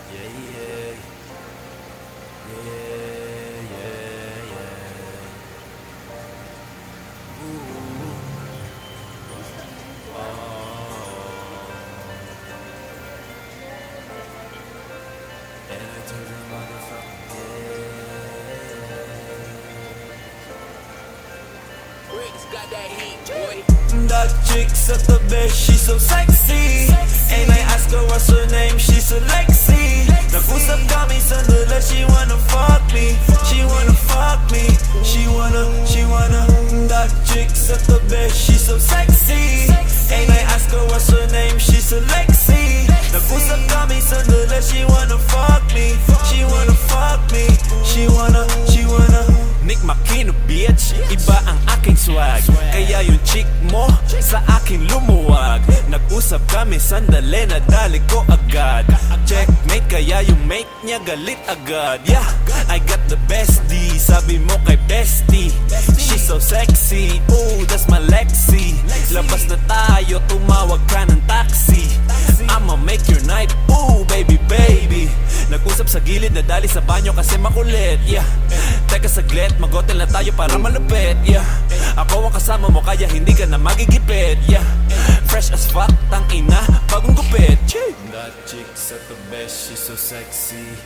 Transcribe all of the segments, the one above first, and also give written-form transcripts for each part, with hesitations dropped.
Yeah, yeah. Yeah, yeah, yeah. Ooh. Oh. And I told her motherfucker, yeah. Bricks got that heat, boy. That chick's at the best, she's so sexy. And I ask her what's her name, she's a Lexi. Nag-usap kami sandali, she wanna fuck me. She wanna fuck me. She wanna. That chick's at the best, she's so sexy. And I ask her what's her name, she's a Lexi. Nag-usap kami sandali, she wanna fuck me. She wanna fuck me. She wanna. Nick Makino bitch, iba ang aking swag. Kaya yung chick mo sa akin lumuwag. Nag-usap kami sandali, nadali ko agad. Checkmate, kaya yung mate niya galit agad. Yeah, I got the bestie, sabi mo kay bestie. She's so sexy, ooh, that's my Lexi. Labas na tayo, tumawag ka ng taxi. I'ma make your night, ooh, baby, baby. Nag-usap sa gilid, nadali sa banyo kasi makulit. Yeah, teka saglit, mag-hotel na tayo para malupit. Yeah, ako ang kasama mo kaya hindi ka na magigipit. Yeah, fresh as fuck, tang ina, bagong gupit. That chick's at the best, she's so sexy.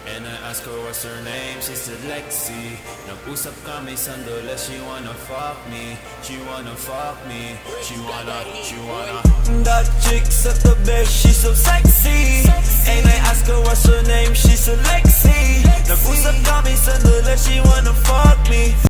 And I ask her what's her name, she said Lexi. Nag-usap kami sandali, she wanna fuck me. She wanna fuck me. She wanna. That chick's at the best, she's so sexy. And I ask her what's her name, she's a Lexi. Nag-usap kami sandali, she wanna fuck me.